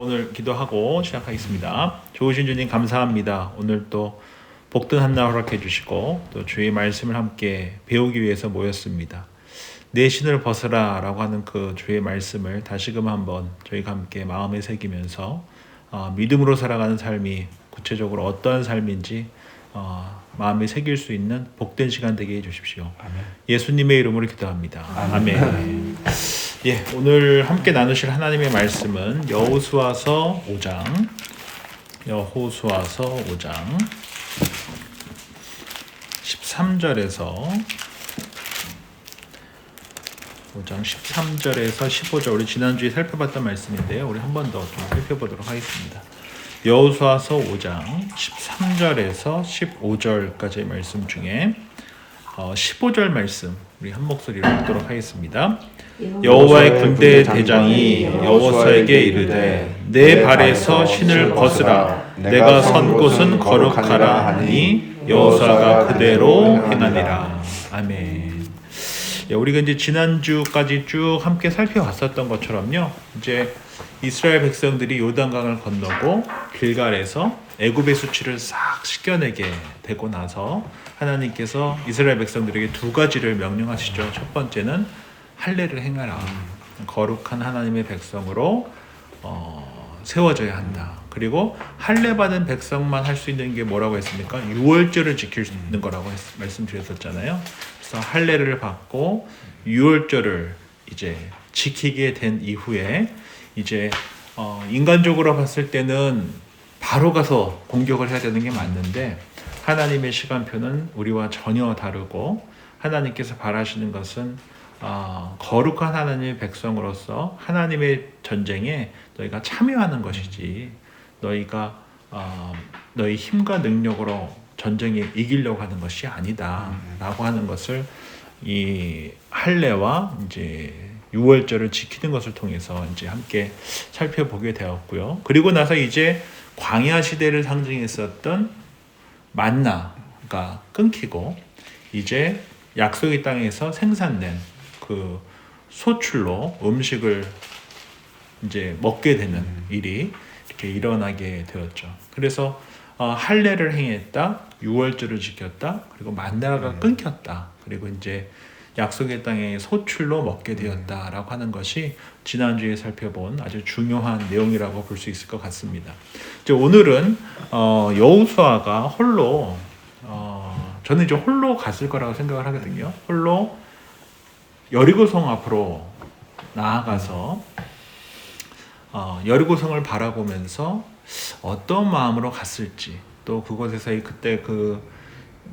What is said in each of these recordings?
오늘 기도하고 시작하겠습니다. 좋으신 주님 감사합니다. 오늘 또 복된 한날 허락해 주시고 또 주의 말씀을 함께 배우기 위해서 모였습니다. 내 신을 벗으라 라고 하는 그 주의 말씀을 다시금 한번 저희가 함께 마음에 새기면서 믿음으로 살아가는 삶이 구체적으로 어떠한 삶인지 마음에 새길 수 있는 복된 시간 되게 해주십시오. 아멘. 예수님의 이름으로 기도합니다. 아멘. 예, 오늘 함께 나누실 하나님의 말씀은 여호수아서 5장 13절에서 15절 우리 지난주에 살펴봤던 말씀인데요. 우리 한 번 더 좀 살펴보도록 하겠습니다. 여호수아서 5장 13절에서 15절까지의 말씀 중에 15절 말씀 우리 한 목소리로 읽도록 하겠습니다. 여호와의 군대 대장이 여호수아에게 이르되 내 발에서 신을 벗으라 내가 선 곳은 거룩하라 하니 여호수아가 그대로 행하니라. 아멘. 우리가 이제 지난주까지 쭉 함께 살펴봤었던 것처럼요. 이제 이스라엘 백성들이 요단강을 건너고 길갈에서 애굽의 수치를 싹 씻겨내게 되고 나서 하나님께서 이스라엘 백성들에게 두 가지를 명령하시죠. 첫 번째는 할례를 행하라. 거룩한 하나님의 백성으로 세워져야 한다. 그리고 할례 받은 백성만 할 수 있는 게 뭐라고 했습니까? 유월절을 지킬 수 있는 거라고 말씀드렸었잖아요. 그래서 할례를 받고 유월절을 이제 지키게 된 이후에 이제 인간적으로 봤을 때는 바로 가서 공격을 해야 되는 게 맞는데 하나님의 시간표는 우리와 전혀 다르고 하나님께서 바라시는 것은 거룩한 하나님의 백성으로서 하나님의 전쟁에 너희가 참여하는 것이지 너희가 너희 힘과 능력으로 전쟁에 이기려고 하는 것이 아니다라고 하는 것을 이 할례와 이제 유월절을 지키는 것을 통해서 이제 함께 살펴보게 되었고요. 그리고 나서 이제 광야 시대를 상징했었던 만나가 끊기고 이제 약속의 땅에서 생산된 그 소출로 음식을 이제 먹게 되는 일이 이렇게 일어나게 되었죠. 그래서 할례를 행했다, 유월절을 지켰다, 그리고 만나가 끊겼다, 그리고 이제 약속의 땅의 소출로 먹게 되었다라고 하는 것이 지난주에 살펴본 아주 중요한 내용이라고 볼 수 있을 것 같습니다. 이제 오늘은 여호수아가 홀로 저는 이제 홀로 갔을 거라고 생각을 하거든요. 홀로 여리고성 앞으로 나아가서 여리고성을 바라보면서 어떤 마음으로 갔을지 또 그곳에서의 그때 그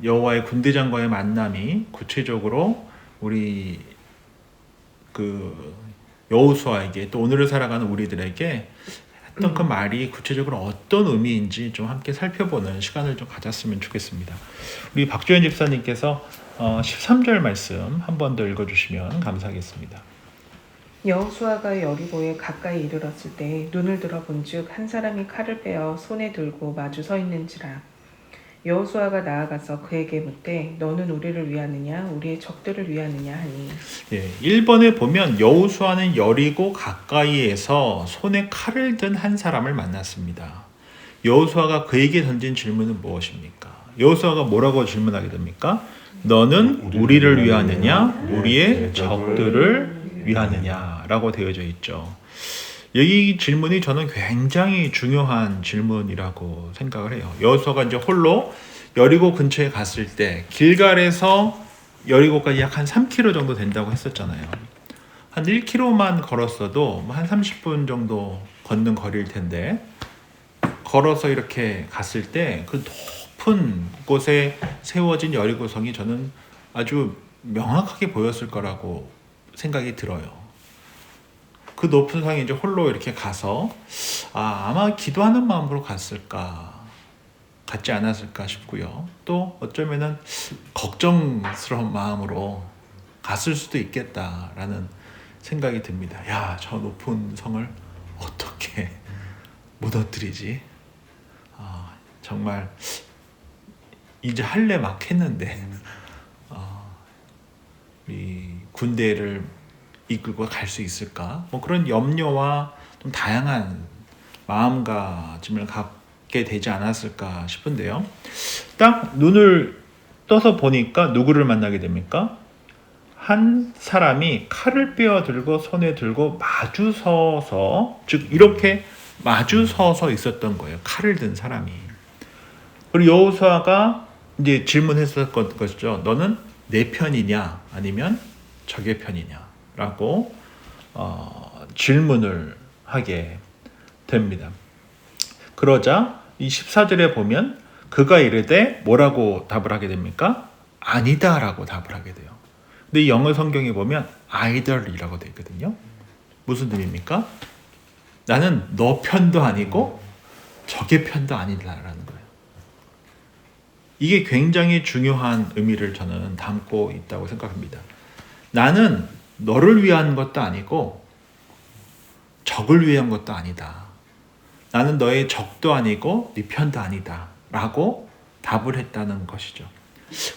여호와의 군대장과의 만남이 구체적으로 우리 그 여호수아에게 또 오늘을 살아가는 우리들에게 했던 그 말이 구체적으로 어떤 의미인지 좀 함께 살펴보는 시간을 좀 가졌으면 좋겠습니다. 우리 박조연 집사님께서 13절 말씀 한 번 더 읽어주시면 감사하겠습니다. 여호수아가 여리고에 가까이 이르렀을 때 눈을 들어 본즉 한 사람이 칼을 빼어 손에 들고 마주 서 있는지라. 여호수아가 나아가서 그에게 묻되 너는 우리를 위하느냐 우리의 적들을 위하느냐 하니. 1번에 보면 여호수아는 여리고 가까이에서 손에 칼을 든 한 사람을 만났습니다. 여호수아가 그에게 던진 질문은 무엇입니까? 여호수아가 뭐라고 질문하게 됩니까? 너는 우리를 위하느냐 우리의 적들을 위하느냐라고 되어져 있죠. 이 질문이 저는 굉장히 중요한 질문이라고 생각을 해요. 여호수아가 이제 홀로 여리고 근처에 갔을 때 길갈에서 여리고까지 약 한 3km 정도 된다고 했었잖아요. 한 1km만 걸었어도 한 30분 정도 걷는 거리일 텐데 걸어서 이렇게 갔을 때 그 높은 곳에 세워진 여리고성이 저는 아주 명확하게 보였을 거라고 생각이 들어요. 그 높은 성에 이제 홀로 이렇게 가서 아마 기도하는 마음으로 갔지 않았을까 싶고요. 또 어쩌면은 걱정스러운 마음으로 갔을 수도 있겠다라는 생각이 듭니다. 야, 저 높은 성을 어떻게 무너뜨리지? 정말 이제 할례 막 했는데 이 군대를 이끌고 갈 수 있을까? 뭐 그런 염려와 좀 다양한 마음가짐을 갖게 되지 않았을까 싶은데요. 딱 눈을 떠서 보니까 누구를 만나게 됩니까? 한 사람이 칼을 빼어 들고 손에 들고 마주 서서, 즉 이렇게 마주 서서 있었던 거예요. 칼을 든 사람이. 그리고 여호수아가 이제 질문했었던 것이죠. 너는 내 편이냐 아니면 적의 편이냐라고 질문을 하게 됩니다. 그러자 이 14절에 보면 그가 이르되 뭐라고 답을 하게 됩니까? 아니다라고 답을 하게 돼요. 근데 이 영어 성경에 보면 either이라고 되어 있거든요. 무슨 의미입니까? 나는 너 편도 아니고 적의 편도 아니다라는 거예요. 이게 굉장히 중요한 의미를 저는 담고 있다고 생각합니다. 나는 너를 위한 것도 아니고 적을 위한 것도 아니다. 나는 너의 적도 아니고 네 편도 아니다 라고 답을 했다는 것이죠.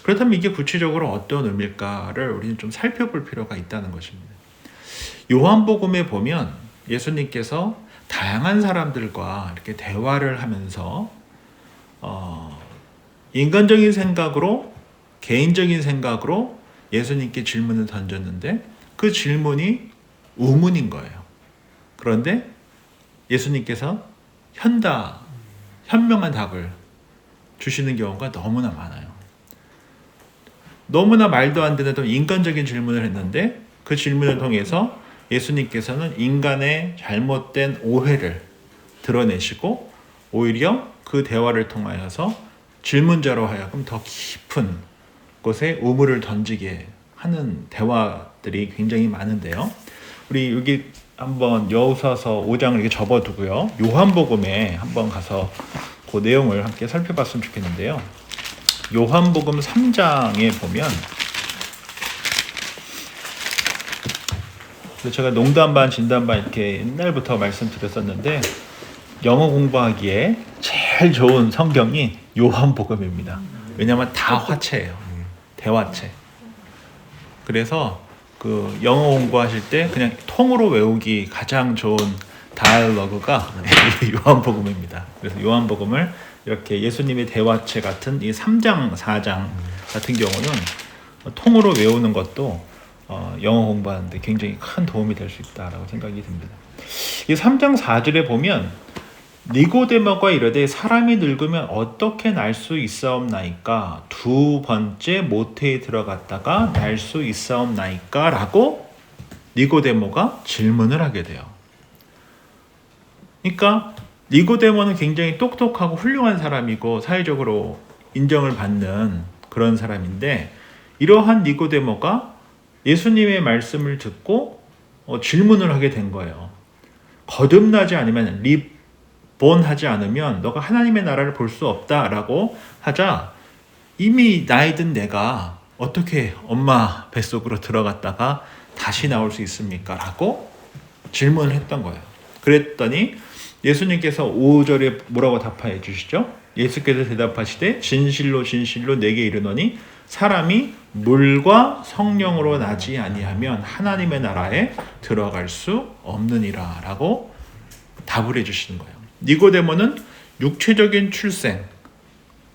그렇다면 이게 구체적으로 어떤 의미일까를 우리는 좀 살펴볼 필요가 있다는 것입니다. 요한복음에 보면 예수님께서 다양한 사람들과 이렇게 대화를 하면서 인간적인 생각으로, 개인적인 생각으로 예수님께 질문을 던졌는데 그 질문이 우문인 거예요. 그런데 예수님께서 현명한 답을 주시는 경우가 너무나 많아요. 너무나 말도 안 되는 인간적인 질문을 했는데 그 질문을 통해서 예수님께서는 인간의 잘못된 오해를 드러내시고 오히려 그 대화를 통하여서 질문자로 하여금 더 깊은 곳에 우물을 던지게 하는 대화들이 굉장히 많은데요. 우리 여기 한번 여호수아서 5장을 이렇게 접어두고요. 요한복음에 한번 가서 그 내용을 함께 살펴봤으면 좋겠는데요. 요한복음 3장에 보면 제가 농담 반 진담 반 이렇게 옛날부터 말씀드렸었는데 영어 공부하기에 제일 좋은 성경이 요한복음입니다. 왜냐하면 다 화체예요. 대화체. 그래서 그 영어 공부하실 때 그냥 통으로 외우기 가장 좋은 다이얼로그가 요한복음입니다. 그래서 요한복음을 이렇게 예수님의 대화체 같은 이 3장, 4장 같은 경우는 통으로 외우는 것도 영어 공부하는데 굉장히 큰 도움이 될 수 있다라고 생각이 듭니다. 이 3장 4절에 보면 니고데모가 이르되 사람이 늙으면 어떻게 날 수 있사옵나이까? 두 번째 모태에 들어갔다가 날 수 있사옵나이까? 라고 니고데모가 질문을 하게 돼요. 그러니까 니고데모는 굉장히 똑똑하고 훌륭한 사람이고 사회적으로 인정을 받는 그런 사람인데 이러한 니고데모가 예수님의 말씀을 듣고 질문을 하게 된 거예요. 거듭나지 않으면 본하지 않으면 너가 하나님의 나라를 볼 수 없다라고 하자 이미 나이 든 내가 어떻게 엄마 뱃속으로 들어갔다가 다시 나올 수 있습니까? 라고 질문을 했던 거예요. 그랬더니 예수님께서 5절에 뭐라고 답해 주시죠? 예수께서 대답하시되 진실로 진실로 내게 이르노니 사람이 물과 성령으로 나지 아니하면 하나님의 나라에 들어갈 수 없느니라 라고 답을 해주시는 거예요. 니고데모는 육체적인 출생,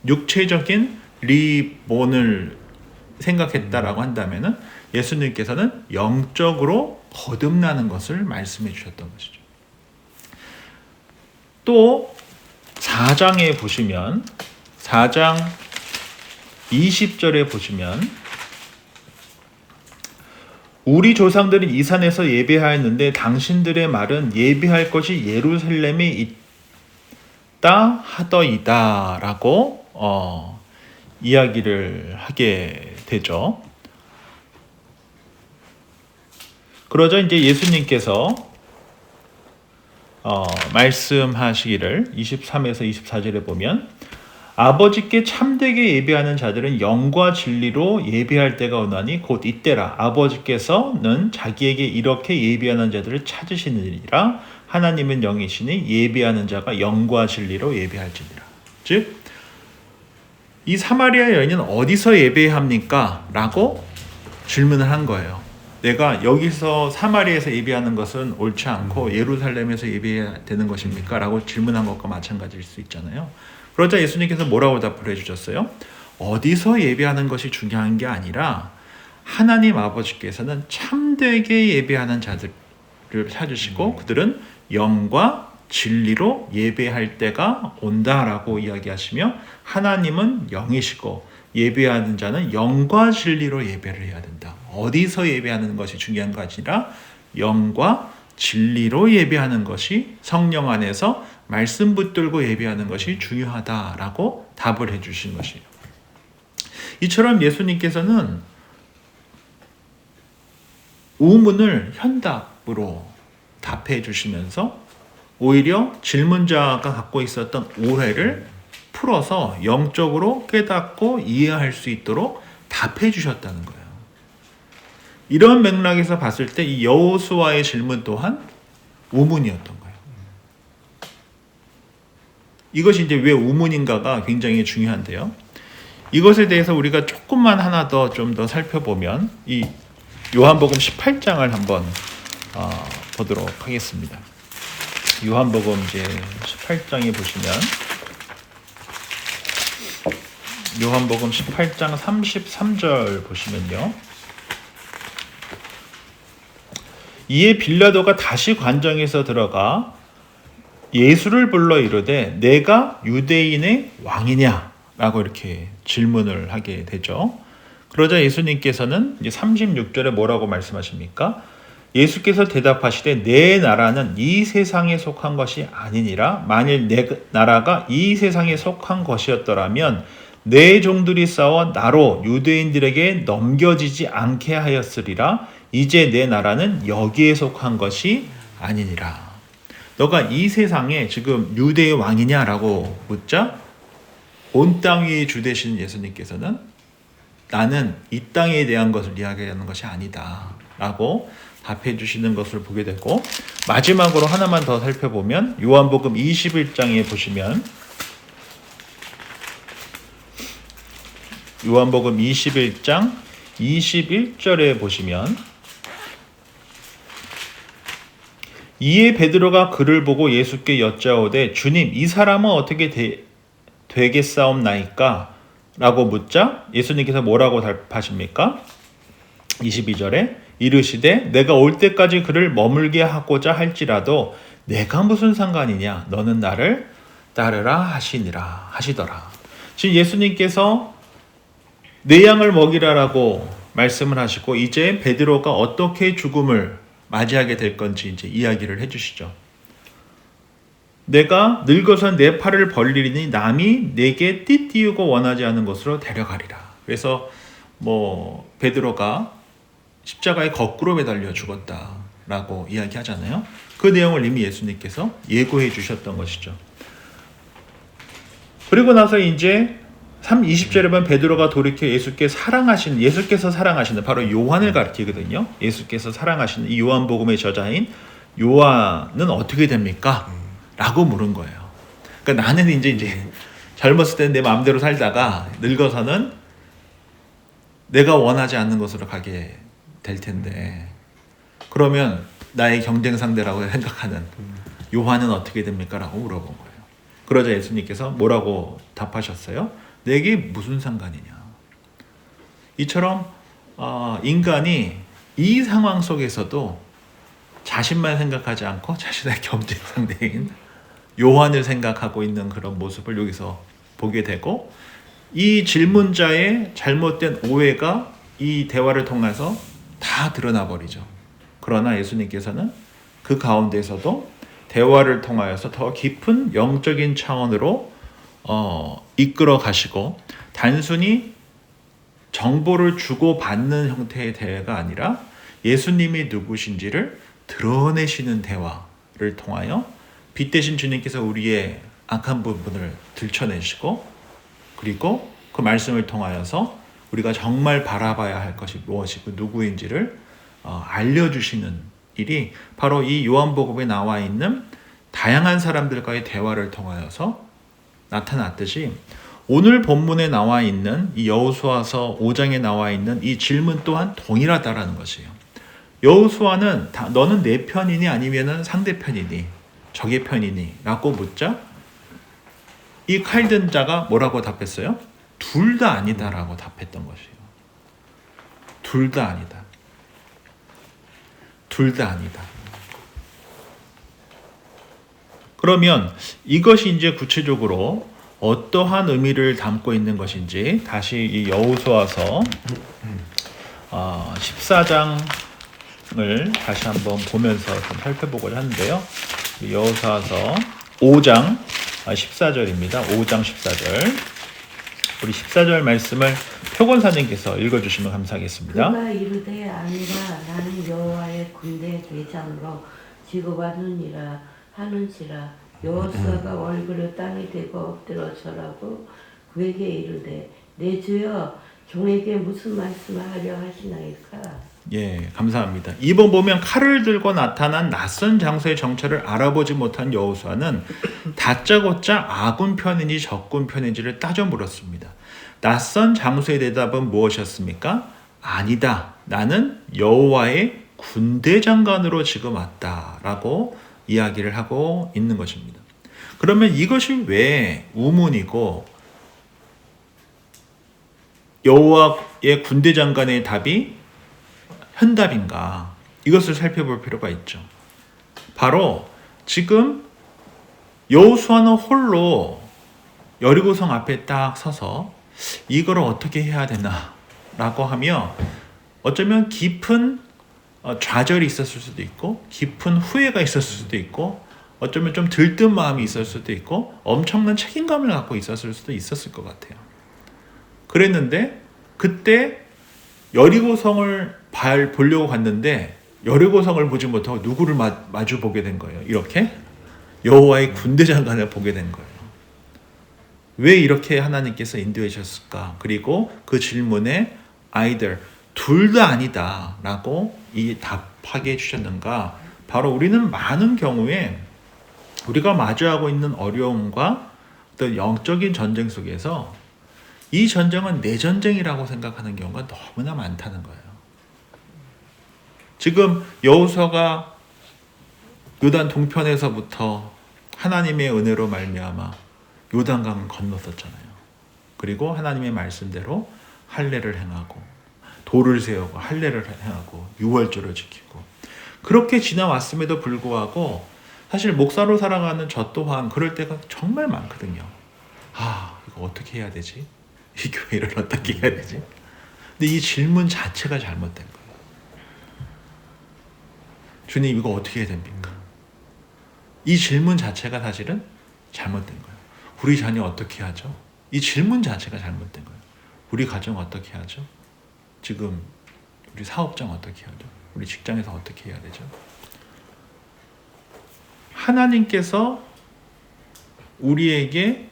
육체적인 리본을 생각했다라고 한다면은 예수님께서는 영적으로 거듭나는 것을 말씀해 주셨던 것이죠. 또 4장에 보시면 4장 20절에 보시면 우리 조상들은 이 산에서 예배하였는데 당신들의 말은 예배할 것이 예루살렘에 있다 하더이다 라고 이야기를 하게 되죠. 그러자 이제 예수님께서 말씀하시기를 23에서 24절에 보면 아버지께 참되게 예배하는 자들은 영과 진리로 예배할 때가 오나니 곧 이때라. 아버지께서는 자기에게 이렇게 예배하는 자들을 찾으시느니라. 하나님은 영이시니 예배하는 자가 영과 진리로 예배할지니라. 즉, 이 사마리아 여인은 어디서 예배합니까? 라고 질문을 한 거예요. 내가 여기서 사마리아에서 예배하는 것은 옳지 않고 예루살렘에서 예배해야 되는 것입니까? 라고 질문한 것과 마찬가지일 수 있잖아요. 그러자 예수님께서 뭐라고 답을 해주셨어요? 어디서 예배하는 것이 중요한 게 아니라 하나님 아버지께서는 참되게 예배하는 자들을 찾으시고 그들은 영과 진리로 예배할 때가 온다라고 이야기하시며, 하나님은 영이시고 예배하는 자는 영과 진리로 예배를 해야 된다. 어디서 예배하는 것이 중요한 것이 아니라 영과 진리로 예배하는 것이, 성령 안에서 말씀 붙들고 예배하는 것이 중요하다라고 답을 해주신 것이에요. 이처럼 예수님께서는 우문을 현답으로 답해 주시면서 오히려 질문자가 갖고 있었던 오해를 풀어서 영적으로 깨닫고 이해할 수 있도록 답해 주셨다는 거예요. 이런 맥락에서 봤을 때 이 여호수아의 질문 또한 우문이었던 거예요. 이것이 이제 왜 우문인가가 굉장히 중요한데요. 이것에 대해서 우리가 조금만 하나 더 좀 더 살펴보면 이 요한복음 18장을 한번 보도록 하겠습니다. 요한복음 이제 18장에 보시면 요한복음 18장 33절 보시면요. 이에 빌라도가 다시 관정에서 들어가 예수를 불러 이르되 내가 유대인의 왕이냐? 라고 이렇게 질문을 하게 되죠. 그러자 예수님께서는 이제 36절에 뭐라고 말씀하십니까? 예수께서 대답하시되 내 나라는 이 세상에 속한 것이 아니니라. 만일 내 나라가 이 세상에 속한 것이었더라면 내 종들이 싸워 나로 유대인들에게 넘겨지지 않게 하였으리라. 이제 내 나라는 여기에 속한 것이 아니니라. 너가 이 세상에 지금 유대의 왕이냐라고 묻자 온 땅 위에 주 되신 예수님께서는 나는 이 땅에 대한 것을 이야기하는 것이 아니다 라고 답해 주시는 것을 보게 되고, 마지막으로 하나만 더 살펴보면 요한복음 21장에 보시면 요한복음 21장 21절에 보시면 이에 베드로가 그를 보고 예수께 여짜오되 주님 이 사람은 어떻게 되겠사옵나이까? 라고 묻자 예수님께서 뭐라고 답하십니까? 22절에 이르시되 내가 올 때까지 그를 머물게 하고자 할지라도 내가 무슨 상관이냐? 너는 나를 따르라 하시더라. 지금 예수님께서 내 양을 먹이라라고 말씀을 하시고 이제 베드로가 어떻게 죽음을 맞이하게 될 건지 이제 이야기를 해주시죠. 내가 늙어서 내 팔을 벌리리니 남이 내게 띠띠우고 원하지 않은 곳으로 데려가리라. 그래서 베드로가 십자가에 거꾸로 매달려 죽었다라고 이야기하잖아요. 그 내용을 이미 예수님께서 예고해 주셨던 것이죠. 그리고 나서 이제 20절에 보면 베드로가 돌이켜 예수께서 사랑하시는 바로 요한을 가리키거든요. 예수께서 사랑하시는 이 요한복음의 저자인 요한은 어떻게 됩니까? 라고 물은 거예요. 그러니까 나는 이제 젊었을 때는 내 마음대로 살다가 늙어서는 내가 원하지 않는 곳으로 가게 될 텐데 그러면 나의 경쟁 상대라고 생각하는 요한은 어떻게 됩니까? 라고 물어본 거예요. 그러자 예수님께서 뭐라고 답하셨어요? 내게 무슨 상관이냐? 이처럼 인간이 이 상황 속에서도 자신만 생각하지 않고 자신의 경쟁 상대인 요한을 생각하고 있는 그런 모습을 여기서 보게 되고, 이 질문자의 잘못된 오해가 이 대화를 통해서 다 드러나 버리죠. 그러나 예수님께서는 그 가운데서도 대화를 통하여서 더 깊은 영적인 차원으로 이끌어 가시고, 단순히 정보를 주고받는 형태의 대화가 아니라 예수님이 누구신지를 드러내시는 대화를 통하여 빛 대신 주님께서 우리의 악한 부분을 들춰내시고, 그리고 그 말씀을 통하여서 우리가 정말 바라봐야 할 것이 무엇이고 누구인지를 알려주시는 일이 바로 이 요한복음에 나와 있는 다양한 사람들과의 대화를 통하여서 나타났듯이, 오늘 본문에 나와 있는 이 여호수아서 5장에 나와 있는 이 질문 또한 동일하다라는 것이에요. 여호수아는 너는 내 편이니 아니면은 상대편이니 적의 편이니 라고 묻자 이 칼 든 자가 뭐라고 답했어요? 둘 다 아니다라고 답했던 것이에요. 둘 다 아니다. 둘 다 아니다. 그러면 이것이 이제 구체적으로 어떠한 의미를 담고 있는 것인지 다시 이 여호수아서 14장을 다시 한번 보면서 좀 살펴보고자 하는데요. 여호수아서 5장 14절입니다. 5장 14절. 우리 14절 말씀을 표건사님께서 읽어주시면 감사하겠습니다. 그가 이르되 아니라 나는 여호와의 군대 대장으로 지급하느니라 하는지라. 여호수아가 얼굴을 땅에 대고 엎드려 절하고 그에게 이르되 내 주여 종에게 무슨 말씀을 하려 하시나이까. 예, 감사합니다. 이번 보면 칼을 들고 나타난 낯선 장소의 정체를 알아보지 못한 여호수아는 다짜고짜 아군 편인지 적군 편인지를 따져 물었습니다. 낯선 장소의 대답은 무엇이었습니까? 아니다. 나는 여호와의 군대 장관으로 지금 왔다라고 이야기를 하고 있는 것입니다. 그러면 이것이 왜 우문이고 여호와의 군대 장관의 답이 현답인가? 이것을 살펴볼 필요가 있죠. 바로 지금 여호수아는 홀로 여리고성 앞에 딱 서서 이걸 어떻게 해야 되나 라고 하며 어쩌면 깊은 좌절이 있었을 수도 있고 깊은 후회가 있었을 수도 있고 어쩌면 좀 들뜬 마음이 있었을 수도 있고 엄청난 책임감을 갖고 있었을 수도 있었을 것 같아요. 그랬는데 그때 여리고성을 보려고 갔는데 여리고성을 보지 못하고 누구를 마주 보게 된 거예요. 이렇게 여호와의 군대 장관을 보게 된 거예요. 왜 이렇게 하나님께서 인도해 주셨을까? 그리고 그 질문에 아이들 둘 다 아니다 라고 이 답하게 해주셨는가? 바로 우리는 많은 경우에 우리가 마주하고 있는 어려움과 또 영적인 전쟁 속에서 이 전쟁은 내 전쟁이라고 생각하는 경우가 너무나 많다는 거예요. 지금 여호수아가 요단 동편에서부터 하나님의 은혜로 말미암아 요단강을 건넜었잖아요. 그리고 하나님의 말씀대로 할례를 행하고 돌을 세우고 할례를 행하고 유월절을 지키고 그렇게 지나왔음에도 불구하고 사실 목사로 살아가는 저 또한 그럴 때가 정말 많거든요. 이거 어떻게 해야 되지? 이 교회를 어떻게 해야 되지? 근데 이 질문 자체가 잘못된 거예요. 주님 이거 어떻게 해야 됩니까? 이 질문 자체가 사실은 잘못된 거예요. 우리 자녀 어떻게 하죠? 이 질문 자체가 잘못된 거예요. 우리 가정 어떻게 하죠? 지금 우리 사업장 어떻게 하죠? 우리 직장에서 어떻게 해야 되죠? 하나님께서 우리에게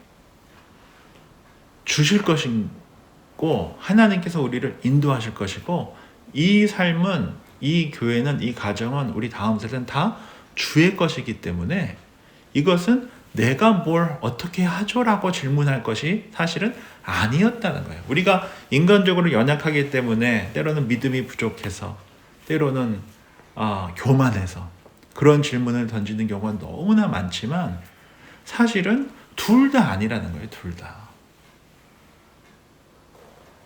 주실 것이고 하나님께서 우리를 인도하실 것이고 이 삶은 이 교회는 이 가정은 우리 다음 세대는 다 주의 것이기 때문에 이것은 내가 뭘 어떻게 하죠라고 질문할 것이 사실은 아니었다는 거예요. 우리가 인간적으로 연약하기 때문에 때로는 믿음이 부족해서 때로는 교만해서 그런 질문을 던지는 경우가 너무나 많지만 사실은 둘 다 아니라는 거예요. 둘 다.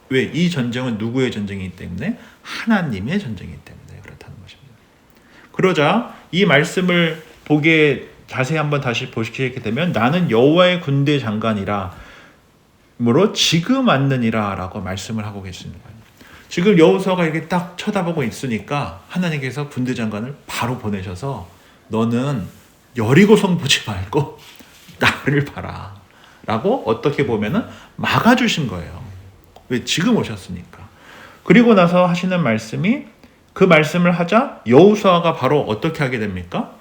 왜? 이 전쟁은 누구의 전쟁이기 때문에? 하나님의 전쟁이기 때문에 그렇다는 것입니다. 그러자 이 말씀을 보게 자세히 한번 다시 보시게 되면 나는 여호와의 군대 장관이라므로 지금 왔느니라 라고 말씀을 하고 계십니다. 지금 여호수아가 이렇게 딱 쳐다보고 있으니까 하나님께서 군대 장관을 바로 보내셔서 너는 여리고성 보지 말고 나를 봐라 라고 어떻게 보면은 막아주신 거예요. 왜? 지금 오셨으니까. 그리고 나서 하시는 말씀이 그 말씀을 하자 여호수아가 바로 어떻게 하게 됩니까?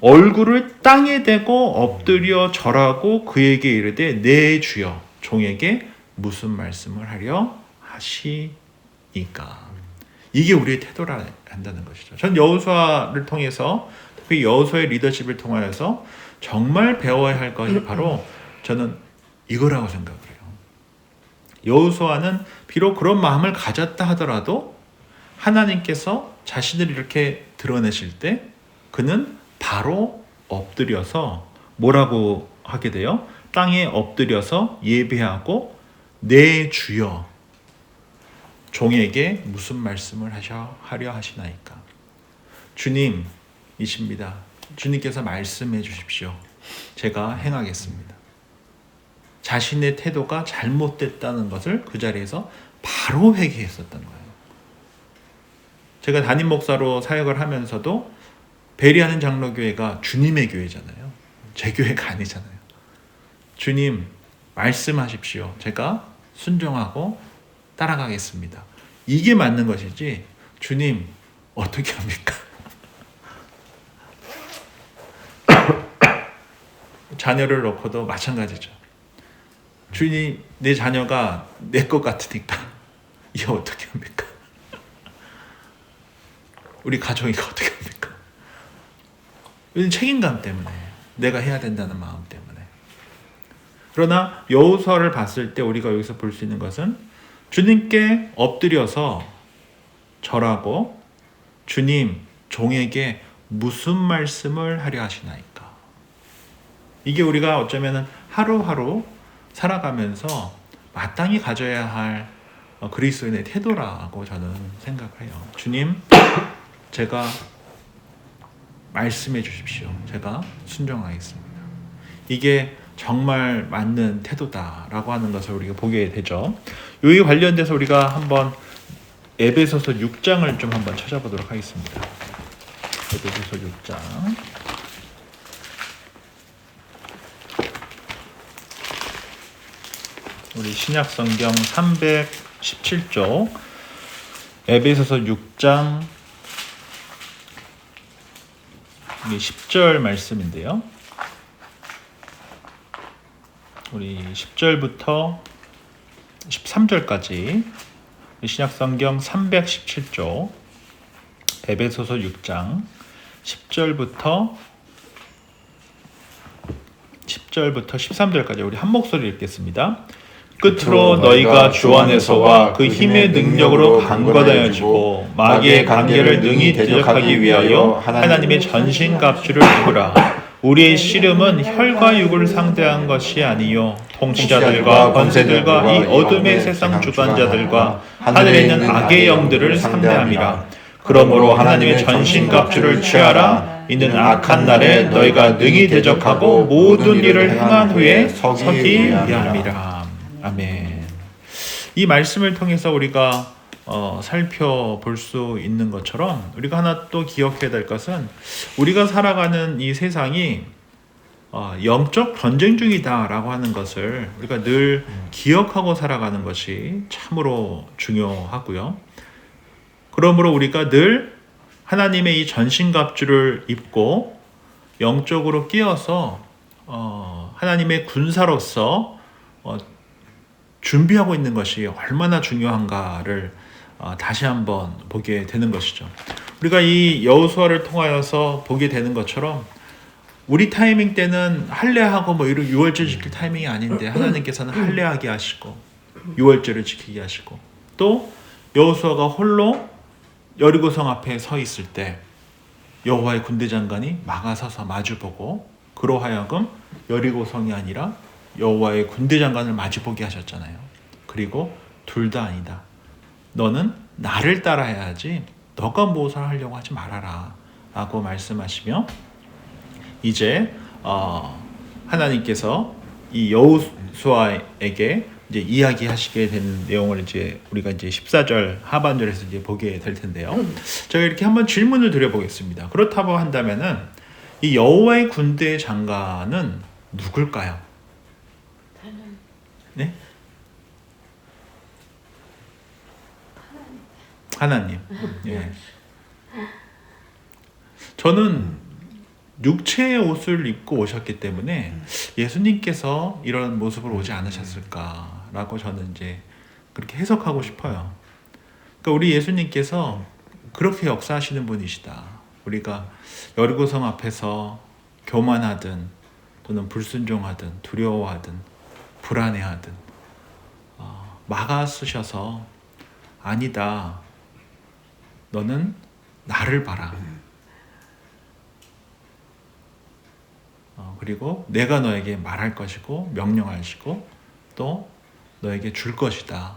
얼굴을 땅에 대고 엎드려 절하고 그에게 이르되 내 주여 종에게 무슨 말씀을 하려 하시니까. 이게 우리의 태도라 한다는 것이죠. 전 여호수아를 통해서 특히 여호수아의 리더십을 통하여서 정말 배워야 할 것이 바로 저는 이거라고 생각을 해요. 여호수아는 비록 그런 마음을 가졌다 하더라도 하나님께서 자신을 이렇게 드러내실 때 그는 바로 엎드려서 뭐라고 하게 돼요? 땅에 엎드려서 예배하고 내 주여 종에게 무슨 말씀을 하려 하시나이까. 주님이십니다. 주님께서 말씀해 주십시오. 제가 행하겠습니다. 자신의 태도가 잘못됐다는 것을 그 자리에서 바로 회개했었던 거예요. 제가 담임 목사로 사역을 하면서도 베리하는 장로교회가 주님의 교회잖아요. 제 교회가 아니잖아요. 주님 말씀하십시오. 제가 순종하고 따라가겠습니다. 이게 맞는 것이지 주님 어떻게 합니까? 자녀를 놓고도 마찬가지죠. 주님 내 자녀가 내 것 같으니까 이게 어떻게 합니까? 우리 가족이 어떻게 합니까? 이건 책임감 때문에 내가 해야 된다는 마음 때문에. 그러나 여호수아를 봤을 때 우리가 여기서 볼 수 있는 것은 주님께 엎드려서 절하고 주님 종에게 무슨 말씀을 하려 하시나이까. 이게 우리가 어쩌면 하루하루 살아가면서 마땅히 가져야 할 그리스도인의 태도라고 저는 생각해요. 주님 제가 말씀해 주십시오. 제가 순종하겠습니다. 이게 정말 맞는 태도다라고 하는 것을 우리가 보게 되죠. 여기 관련돼서 우리가 한번 에베소서 6장을 좀 한번 찾아보도록 하겠습니다. 에베소서 6장. 우리 신약 성경 317쪽 에베소서 6장 10절 말씀인데요. 우리 10절부터 13절까지 신약 성경 317쪽 에베소서 6장 10절부터 13절까지 우리 한 목소리 읽겠습니다. 끝으로 너희가 주 안에서와 그 힘의 능력으로 강건하여지고 마귀의 관계를 능히 대적하기 위하여 하나님의 전신갑주를 입으라. 우리의 씨름은 혈과 육을 상대한 것이 아니요 통치자들과 권세들과 이 어둠의 세상 주관자들과 하늘에 있는 악의 영들을 상대함이라. 그러므로 하나님의 전신갑주를 취하라. 이는 악한 날에 너희가 능히 대적하고 모든 일을 행한 후에 서기 위함이라. 아멘. 이 말씀을 통해서 우리가 살펴볼 수 있는 것처럼 우리가 하나 또 기억해야 될 것은 우리가 살아가는 이 세상이 영적 전쟁 중이다라고 하는 것을 우리가 늘 기억하고 살아가는 것이 참으로 중요하고요. 그러므로 우리가 늘 하나님의 이 전신갑주를 입고 영적으로 끼어서 하나님의 군사로서 준비하고 있는 것이 얼마나 중요한가를 다시 한번 보게 되는 것이죠. 우리가 이 여호수아를 통하여서 보게 되는 것처럼 우리 타이밍 때는 할례하고 뭐 이런 유월절 지킬 타이밍이 아닌데 하나님께서는 할례하게 하시고 유월절을 지키게 하시고 또 여호수아가 홀로 여리고성 앞에 서 있을 때 여호와의 군대 장관이 막아서서 마주보고 그로 하여금 여리고성이 아니라 여호와의 군대 장관을 마주보게 하셨잖아요. 그리고 둘 다 아니다. 너는 나를 따라야지 너가 무엇을 하려고 하지 말아라 라고 말씀하시며 이제 하나님께서 이 여호수아에게 이제 이야기하시게 된 내용을 이제 우리가 이제 14절 하반절에서 이제 보게 될 텐데요. 제가 이렇게 한번 질문을 드려보겠습니다. 그렇다고 한다면은 이 여호와의 군대 장관은 누굴까요? 네? 하나님. 예. 저는 육체의 옷을 입고 오셨기 때문에 예수님께서 이런 모습으로 오지 않으셨을까라고 저는 이제 그렇게 해석하고 싶어요. 그러니까 우리 예수님께서 그렇게 역사하시는 분이시다. 우리가 여리고성 앞에서 교만하든 또는 불순종하든 두려워하든 불안해하든 막아 쓰셔서 아니다. 너는 나를 봐라. 그리고 내가 너에게 말할 것이고 명령하시고 또 너에게 줄 것이다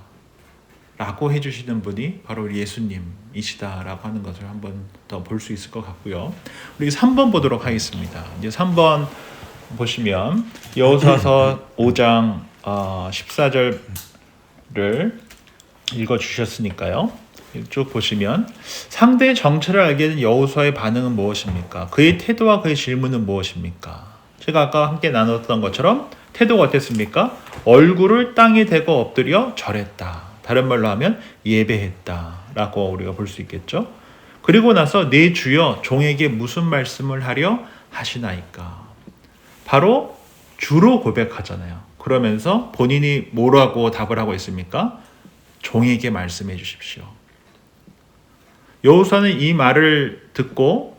라고 해주시는 분이 바로 우리 예수님이시다 라고 하는 것을 한번 더 볼 수 있을 것 같고요. 우리 3번 보도록 하겠습니다. 이제 3번 보시면 여호수아서 5장 14절을 읽어주셨으니까요. 쭉 보시면 상대의 정체를 알게 된 여호수아의 반응은 무엇입니까? 그의 태도와 그의 질문은 무엇입니까? 제가 아까 함께 나눴던 것처럼 태도가 어땠습니까? 얼굴을 땅에 대고 엎드려 절했다. 다른 말로 하면 예배했다 라고 우리가 볼 수 있겠죠. 그리고 나서 내 주여 종에게 무슨 말씀을 하려 하시나이까. 바로 주로 고백하잖아요. 그러면서 본인이 뭐라고 답을 하고 있습니까? 종에게 말씀해 주십시오. 여호수아는 이 말을 듣고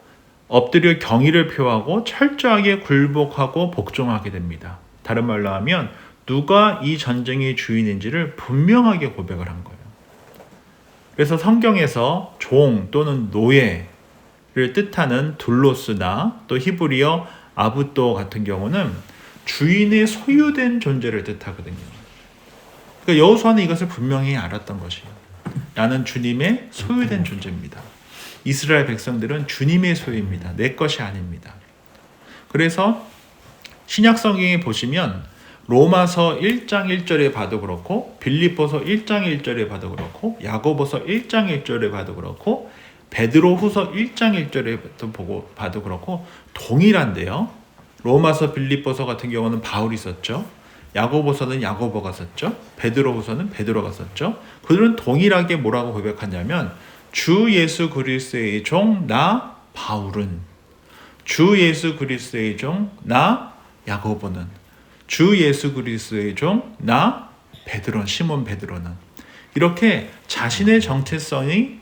엎드려 경의를 표하고 철저하게 굴복하고 복종하게 됩니다. 다른 말로 하면 누가 이 전쟁의 주인인지를 분명하게 고백을 한 거예요. 그래서 성경에서 종 또는 노예를 뜻하는 둘로스나 또 히브리어 아부또 같은 경우는 주인의 소유된 존재를 뜻하거든요. 그러니까 여호수아는 이것을 분명히 알았던 것이에요. 나는 주님의 소유된 존재입니다. 이스라엘 백성들은 주님의 소유입니다. 내 것이 아닙니다. 그래서 신약 성경에 보시면 로마서 1장 1절에 봐도 그렇고 빌립보서 1장 1절에 봐도 그렇고 야고보서 1장 1절에 봐도 그렇고 베드로후서 1장 1절에 봐도 그렇고 동일한데요. 로마서 빌립보서 같은 경우는 바울이 썼죠. 야고보서는 야고보가 썼죠. 베드로후서는 베드로가 썼죠. 그들은 동일하게 뭐라고 고백하냐면 주 예수 그리스도의 종 나 바울은, 주 예수 그리스도의 종 나 야고보는, 주 예수 그리스도의 종 나 베드로, 시몬 베드로는, 이렇게 자신의 정체성이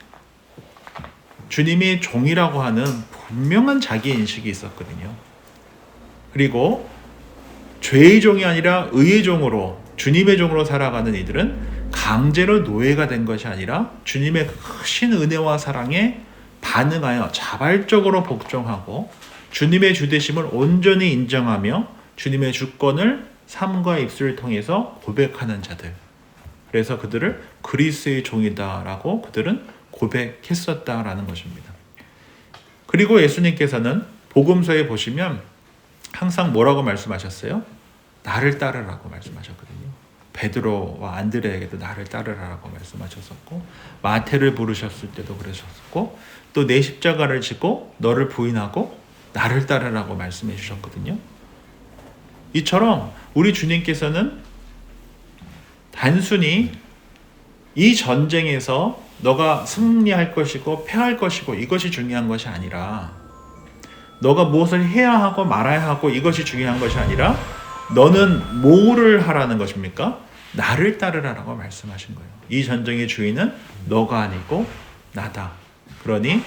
주님의 종이라고 하는 분명한 자기 인식이 있었거든요. 그리고 죄의 종이 아니라 의의 종으로, 주님의 종으로 살아가는 이들은 강제로 노예가 된 것이 아니라 주님의 크신 은혜와 사랑에 반응하여 자발적으로 복종하고 주님의 주되심을 온전히 인정하며 주님의 주권을 삶과 입술을 통해서 고백하는 자들. 그래서 그들을 그리스도의 종이다라고 그들은 고백했었다라는 것입니다. 그리고 예수님께서는 복음서에 보시면 항상 뭐라고 말씀하셨어요? 나를 따르라고 말씀하셨거든요. 베드로와 안드레에게도 나를 따르라고 말씀하셨었고, 마태를 부르셨을 때도 그러셨고, 또 내 십자가를 지고 너를 부인하고 나를 따르라고 말씀해 주셨거든요. 이처럼 우리 주님께서는 단순히 이 전쟁에서 너가 승리할 것이고 패할 것이고 이것이 중요한 것이 아니라, 너가 무엇을 해야 하고 말아야 하고 이것이 중요한 것이 아니라 너는 뭐를 하라는 것입니까? 나를 따르라라고 말씀하신 거예요. 이 전쟁의 주인은 너가 아니고 나다. 그러니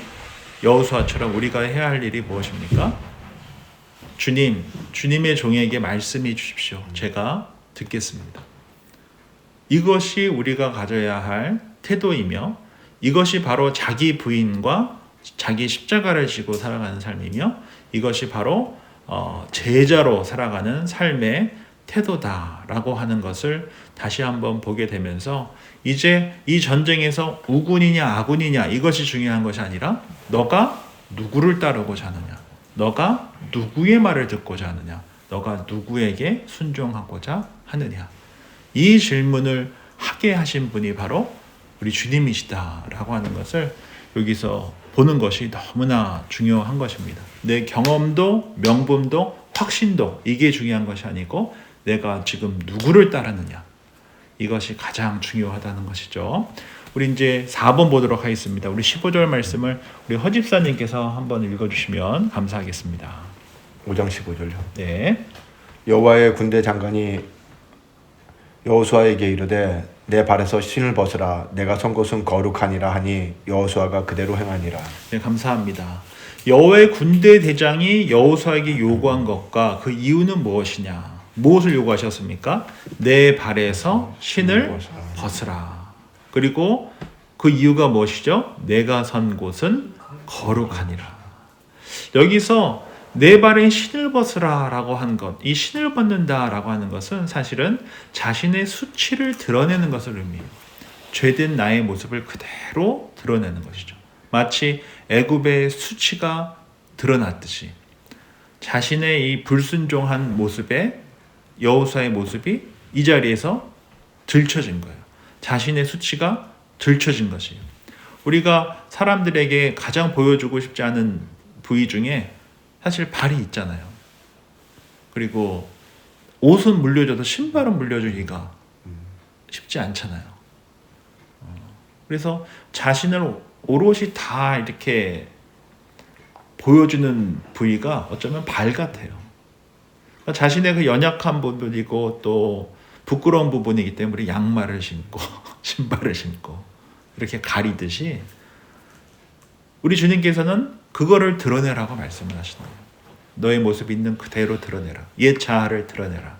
여호수아처럼 우리가 해야 할 일이 무엇입니까? 주님의 종에게 말씀해 주십시오. 제가 듣겠습니다. 이것이 우리가 가져야 할 태도이며, 이것이 바로 자기 부인과 자기 십자가를 지고 살아가는 삶이며, 이것이 바로 제자로 살아가는 삶의 태도다라고 하는 것을 다시 한번 보게 되면서, 이제 이 전쟁에서 우군이냐 아군이냐 이것이 중요한 것이 아니라 너가 누구를 따르고자 하느냐, 너가 누구의 말을 듣고자 하느냐, 너가 누구에게 순종하고자 하느냐, 이 질문을 하게 하신 분이 바로 우리 주님이시다라고 하는 것을 여기서 보는 것이 너무나 중요한 것입니다. 내 경험도 명분도 확신도 이게 중요한 것이 아니고 내가 지금 누구를 따르느냐, 이것이 가장 중요하다는 것이죠. 우리 이제 4번 보도록 하겠습니다. 우리 15절 말씀을 우리 허집사님께서 한번 읽어주시면 감사하겠습니다. 5장 15절요. 네. 여호와의 군대 장관이 여호수아에게 이르되 내 발에서 신을 벗으라, 내가 선 곳은 거룩하니라 하니 여호수아가 그대로 행하니라. 네, 감사합니다. 여호와의 군대 대장이 여호수아에게 요구한 것과 그 이유는 무엇이냐? 무엇을 요구하셨습니까? 내 발에서 신을 벗으라. 그리고 그 이유가 무엇이죠? 내가 선 곳은 거룩하니라. 여기서 내 발에 신을 벗으라 라고 한 것, 이 신을 벗는다 라고 하는 것은 사실은 자신의 수치를 드러내는 것을 의미해요. 죄된 나의 모습을 그대로 드러내는 것이죠. 마치 애굽의 수치가 드러났듯이 자신의 이 불순종한 모습에 여호수아의 모습이 이 자리에서 들춰진 거예요. 자신의 수치가 들춰진 것이에요. 우리가 사람들에게 가장 보여주고 싶지 않은 부위 중에 사실 발이 있잖아요. 그리고 옷은 물려줘도 신발은 물려주기가 쉽지 않잖아요. 그래서 자신을 오롯이 다 이렇게 보여주는 부위가 어쩌면 발 같아요. 그러니까 자신의 그 연약한 부분이고 또 부끄러운 부분이기 때문에 양말을 신고 신발을 신고 이렇게 가리듯이 우리 주님께서는 그거를 드러내라고 말씀을 하시는 거예요. 너의 모습 있는 그대로 드러내라. 옛 자아를 드러내라.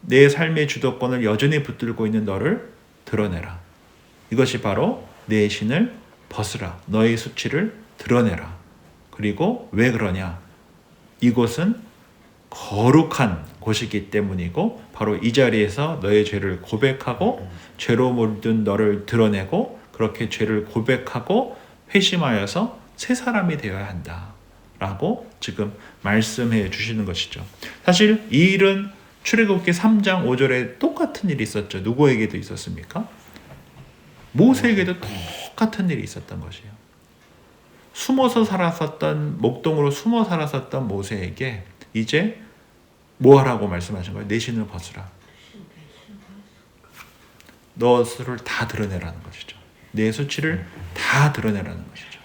내 삶의 주도권을 여전히 붙들고 있는 너를 드러내라. 이것이 바로 내 신을 벗으라. 너의 수치를 드러내라. 그리고 왜 그러냐? 이곳은 거룩한 곳이기 때문이고 바로 이 자리에서 너의 죄를 고백하고 죄로 물든 너를 드러내고 그렇게 죄를 고백하고 회심하여서 새 사람이 되어야 한다 라고 지금 말씀해 주시는 것이죠. 사실 이 일은 출애굽기 3장 5절에 똑같은 일이 있었죠. 누구에게도 있었습니까? 모세에게도 똑같은 일이 있었던 것이에요. 숨어서 살았었던 목동으로 숨어 살았었던 모세에게 이제 뭐 하라고 말씀하신 거예요? 내 신을 벗으라. 너를 다 드러내라는 것이죠. 내 수치를 다 드러내라는 것이죠.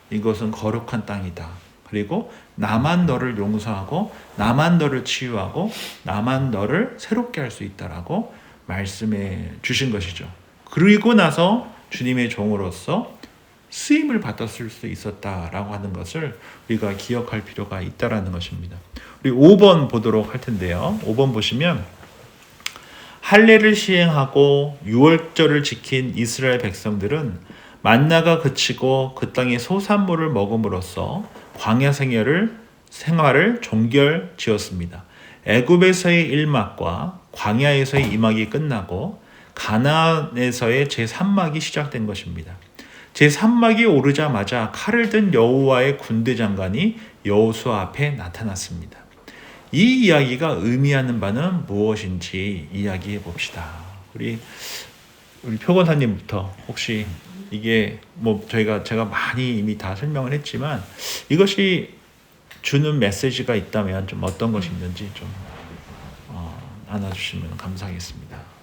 이것은 거룩한 땅이다. 그리고 나만 너를 용서하고 나만 너를 치유하고 나만 너를 새롭게 할 수 있다라고 말씀해 주신 것이죠. 그리고 나서 주님의 종으로서 쓰임을 받았을 수 있었다라고 하는 것을 우리가 기억할 필요가 있다라는 것입니다. 우리 5번 보도록 할 텐데요. 5번 보시면 할례를 시행하고 유월절을 지킨 이스라엘 백성들은 만나가 그치고 그 땅의 소산물을 먹음으로써 광야 생활을 종결지었습니다. 애굽에서의 1막과 광야에서의 2막이 끝나고 가나안에서의 제3막이 시작된 것입니다. 제3막이 오르자마자 칼을 든 여호와의 군대 장관이 여호수아 앞에 나타났습니다. 이 이야기가 의미하는 바는 무엇인지 이야기해 봅시다. 우리 표건사님부터 혹시 이게 뭐 제가 많이 이미 다 설명을 했지만 이것이 주는 메시지가 있다면 좀 어떤 것이 있는지 좀 나눠주시면 감사하겠습니다.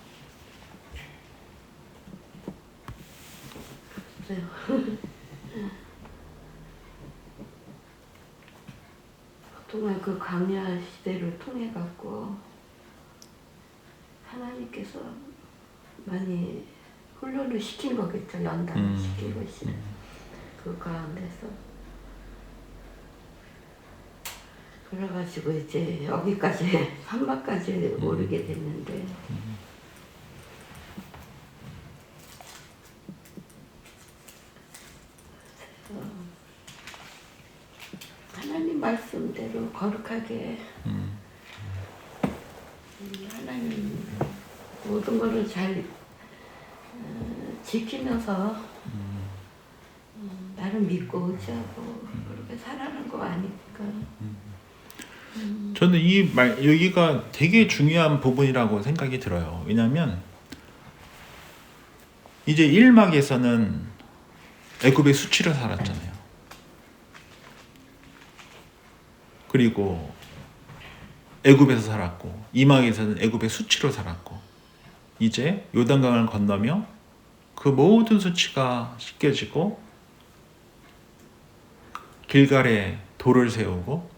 그동안 그 광야 시대를 통해 갖고 하나님께서 많이 훈련을 시킨 거겠죠. 연단을 시킨 것이 그 가운데서 그래가지고 이제 여기까지 산막까지 오르게 됐는데 하나님 말씀대로 거룩하게 하나님 모든 것을 잘 지키면서 나를 믿고 의지하고 그렇게 살아가는 거 아니까. 저는 여기가 되게 중요한 부분이라고 생각이 들어요. 왜냐하면 이제 1막에서는 애굽의 수치로 살았잖아요. 그리고 애굽에서 살았고 2막에서는 애굽의 수치로 살았고 이제 요단강을 건너며 그 모든 수치가 씻겨지고 길갈에 돌을 세우고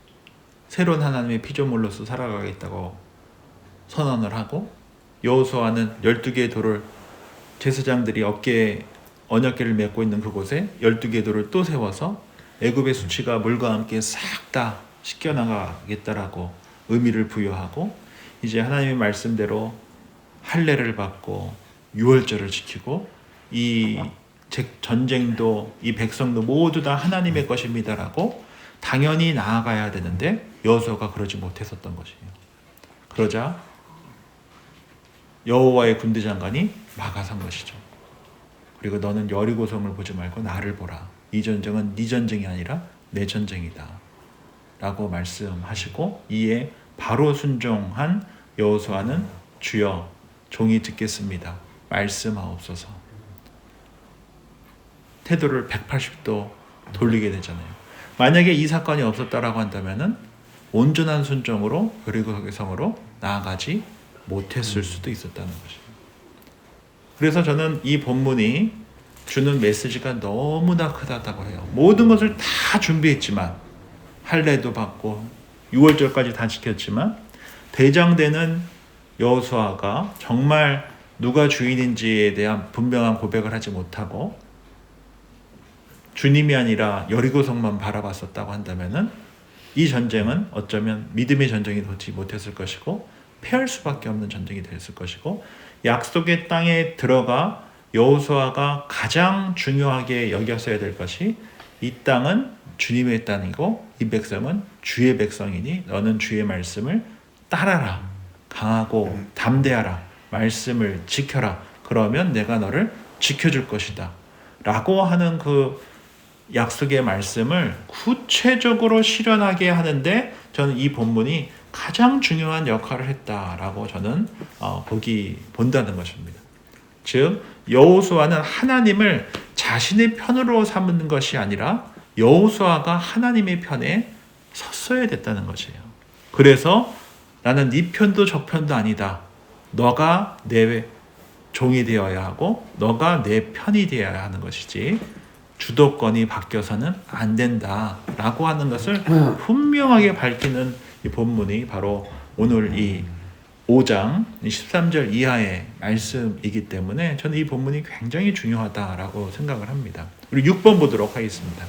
새로운 하나님의 피조물로서 살아가겠다고 선언을 하고 여호수아는 12개의 돌을 제사장들이 어깨에 언약궤를 메고 있는 그곳에 12개의 돌을 또 세워서 애굽의 수치가 물과 함께 싹 다 씻겨나가겠다라고 의미를 부여하고 이제 하나님의 말씀대로 할례를 받고 유월절을 지키고 이 전쟁도 이 백성도 모두 다 하나님의 것입니다라고 당연히 나아가야 되는데 여호수아가 그러지 못했었던 것이에요. 그러자 여호와의 군대 장관이 막아선 것이죠. 그리고 너는 여리고성을 보지 말고 나를 보라. 이 전쟁은 네 전쟁이 아니라 내 전쟁이다 라고 말씀하시고 이에 바로 순종한 여호수아는 주여 종이 듣겠습니다. 말씀하옵소서. 태도를 180도 돌리게 되잖아요. 만약에 이 사건이 없었다라고 한다면은 온전한 순종으로 여리고 성으로 나아가지 못했을 수도 있었다는 것이에요. 그래서 저는 이 본문이 주는 메시지가 너무나 크다고 해요. 모든 것을 다 준비했지만 할례도 받고 6월절까지 다 지켰지만 대장되는 여호수아가 정말 누가 주인인지에 대한 분명한 고백을 하지 못하고 주님이 아니라 여리고성만 바라봤었다고 한다면은 이 전쟁은 어쩌면 믿음의 전쟁이 되지 못했을 것이고 패할 수밖에 없는 전쟁이 됐을 것이고 약속의 땅에 들어가 여호수아가 가장 중요하게 여겼어야 될 것이 이 땅은 주님의 땅이고 이 백성은 주의 백성이니 너는 주의 말씀을 따라라. 강하고 담대하라. 말씀을 지켜라. 그러면 내가 너를 지켜줄 것이다. 라고 하는 그 약속의 말씀을 구체적으로 실현하게 하는데 저는 이 본문이 가장 중요한 역할을 했다라고 저는 본다는 것입니다. 즉 여호수아는 하나님을 자신의 편으로 삼는 것이 아니라 여호수아가 하나님의 편에 섰어야 됐다는 것이에요. 그래서 나는 네 편도 저 편도 아니다. 너가 내 종이 되어야 하고 너가 내 편이 되어야 하는 것이지 주도권이 바뀌어서는 안 된다라고 하는 것을 분명하게 밝히는 이 본문이 바로 오늘 이 5장 13절 이하의 말씀이기 때문에 저는 이 본문이 굉장히 중요하다라고 생각을 합니다. 우리 6번 보도록 하겠습니다.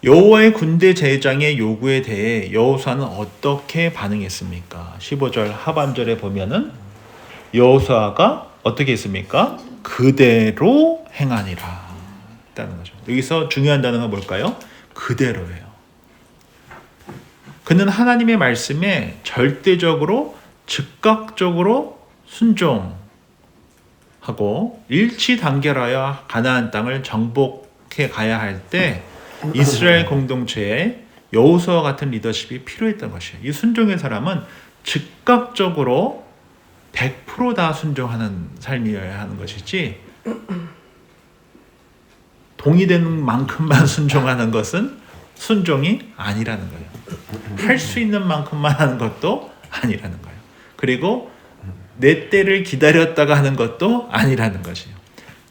여호와의 군대 제장의 요구에 대해 여호수아는 어떻게 반응했습니까? 15절 하반절에 보면은 여호수아가 어떻게 했습니까? 그대로 행하니라 있다는 거죠. 여기서 중요한 단어가 뭘까요? 그대로예요. 그는 하나님의 말씀에 절대적으로 즉각적으로 순종하고 일치단결하여 가나안 땅을 정복해 가야 할 때 이스라엘 공동체에 여호수아 같은 리더십이 필요했던 것이에요. 이 순종의 사람은 즉각적으로 100% 다 순종하는 삶이어야 하는 것이지 동의되는 만큼만 순종하는 것은 순종이 아니라는 거예요. 할 수 있는 만큼만 하는 것도 아니라는 거예요. 그리고 내 때를 기다렸다가 하는 것도 아니라는 것이에요.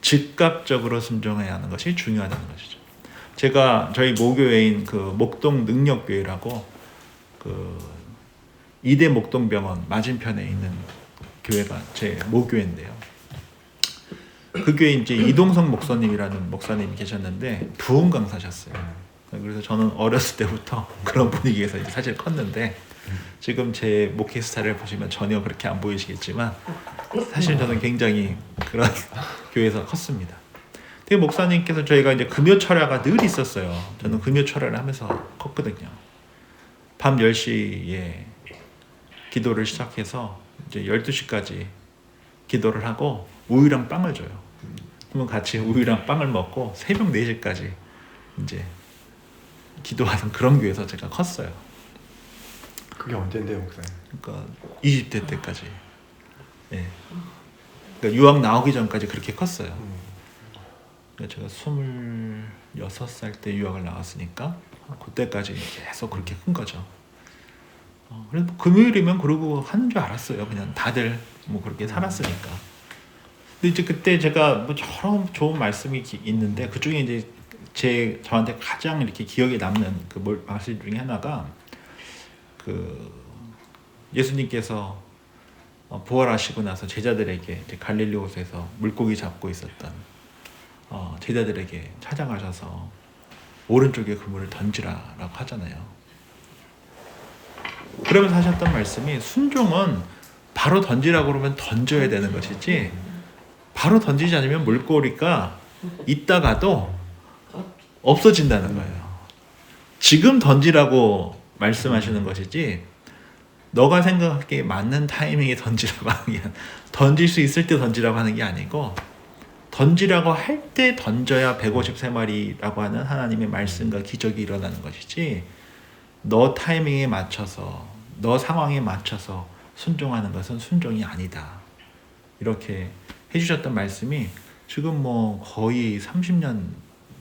즉각적으로 순종해야 하는 것이 중요하다는 것이죠. 제가 저희 모교회인 그 목동 능력교회라고 그 이대 목동병원 맞은편에 있는 교회가 제 모교회인데요. 그 교회 이제 이동성 목사님이라는 목사님이 계셨는데 부흥 강사셨어요. 그래서 저는 어렸을 때부터 그런 분위기에서 이제 사실 컸는데 지금 제 목회 스타일을 보시면 전혀 그렇게 안 보이시겠지만 사실 저는 굉장히 그런 교회에서 컸습니다. 되게 목사님께서 저희가 이제 금요철야가 늘 있었어요. 저는 금요철야를 하면서 컸거든요. 밤 10시에 기도를 시작해서 이제 12시까지 기도를 하고 우유랑 빵을 줘요. 그러면 같이 우유랑 빵을 먹고 새벽 4시까지 이제 기도하는 그런 교회에서 제가 컸어요. 그게 언젠데요, 목사님? 그러니까 20대 때까지. 예. 그러니까 유학 나오기 전까지 그렇게 컸어요. 그러니까 제가 26살 때 유학을 나왔으니까 그때까지 계속 그렇게 큰 거죠. 그래서 금요일이면 그러고 하는 줄 알았어요. 그냥 다들 뭐 그렇게 살았으니까. 근데 이제 그때 제가 뭐 여러 좋은 말씀이 있는데 그 중에 이제 저한테 가장 이렇게 기억에 남는 그 말씀 중에 하나가 그 예수님께서 부활하시고 나서 제자들에게 이제 갈릴리 호수에서 물고기 잡고 있었던 제자들에게 찾아가셔서 오른쪽에 그물을 던지라라고 하잖아요. 그러면서 하셨던 말씀이 순종은 바로 던지라고 그러면 던져야 되는 것이지 바로 던지지 않으면 물고기가 있다가도 없어진다는 거예요. 지금 던지라고 말씀하시는 것이지 너가 생각하기에 맞는 타이밍에 던지라고 하는 게 던질 수 있을 때 던지라고 하는 게 아니고 던지라고 할 때 던져야 153마리라고 하는 하나님의 말씀과 기적이 일어나는 것이지 너 타이밍에 맞춰서 너 상황에 맞춰서 순종하는 것은 순종이 아니다. 이렇게 해주셨던 말씀이 지금 뭐 거의 30년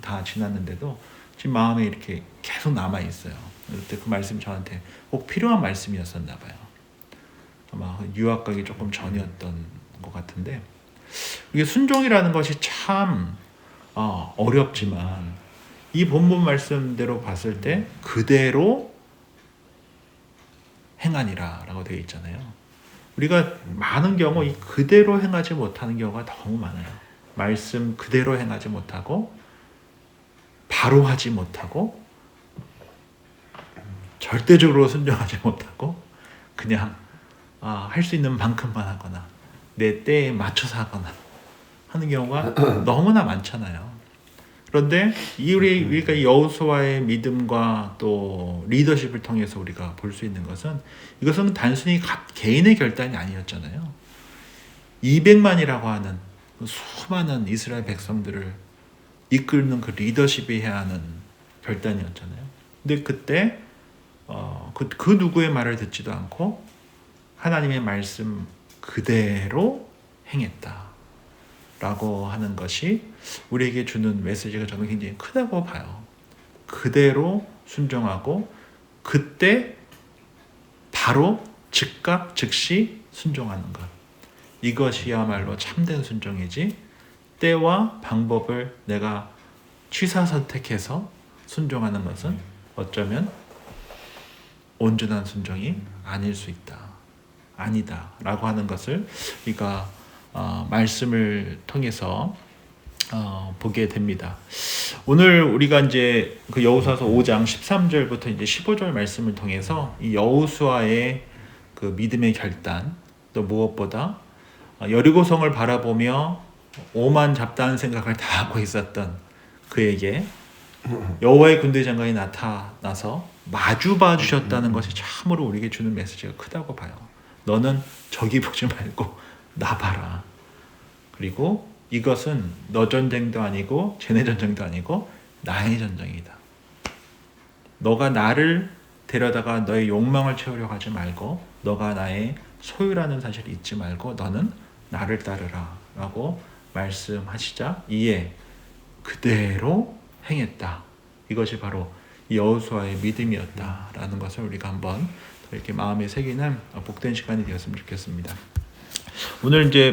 다 지났는데도 지금 마음에 이렇게 계속 남아 있어요. 그때 그 말씀 저한테 꼭 필요한 말씀이었었나 봐요. 아마 유학 가기 조금 전이었던 것 같은데 이게 순종이라는 것이 참 어렵지만 이 본문 말씀대로 봤을 때 그대로 행하니라라고 되어 있잖아요. 우리가 많은 경우 이 그대로 행하지 못하는 경우가 너무 많아요. 말씀 그대로 행하지 못하고 바로 하지 못하고 절대적으로 순종하지 못하고 그냥 할 수 있는 만큼만 하거나 내 때에 맞춰서 하거나 하는 경우가 너무나 많잖아요. 그런데 우리가 이 여호수아의 믿음과 또 리더십을 통해서 우리가 볼 수 있는 것은 이것은 단순히 개인의 결단이 아니었잖아요. 200만이라고 하는 수많은 이스라엘 백성들을 이끄는 그 리더십이 해야 하는 결단이었잖아요. 근데 그때 그 누구의 말을 듣지도 않고 하나님의 말씀 그대로 행했다라고 하는 것이 우리에게 주는 메시지가 저는 굉장히 크다고 봐요. 그대로 순종하고 그때 바로 즉각 즉시 순종하는 것. 이것이야말로 참된 순종이지 때와 방법을 내가 취사 선택해서 순종하는 것은 어쩌면 온전한 순종이 아닐 수 있다. 아니다. 라고 하는 것을 우리가 말씀을 통해서 보게 됩니다. 오늘 우리가 이제 그 여호수아서 5장 13절부터 이제 15절 말씀을 통해서 이 여호수아의 그 믿음의 결단 또 무엇보다 여리고성을 바라보며 오만 잡다한 생각을 다 하고 있었던 그에게 여호와의 군대 장관이 나타나서 마주봐 주셨다는 것이 참으로 우리에게 주는 메시지가 크다고 봐요. 너는 저기 보지 말고 나 봐라. 그리고 이것은 너 전쟁도 아니고 쟤네 전쟁도 아니고 나의 전쟁이다. 너가 나를 데려다가 너의 욕망을 채우려고 하지 말고 너가 나의 소유라는 사실을 잊지 말고 너는 나를 따르라 라고 말씀하시자 이에 그대로 행했다. 이것이 바로 여호수아의 믿음이었다라는 것을 우리가 한번 이렇게 마음에 새기는 복된 시간이 되었으면 좋겠습니다. 오늘 이제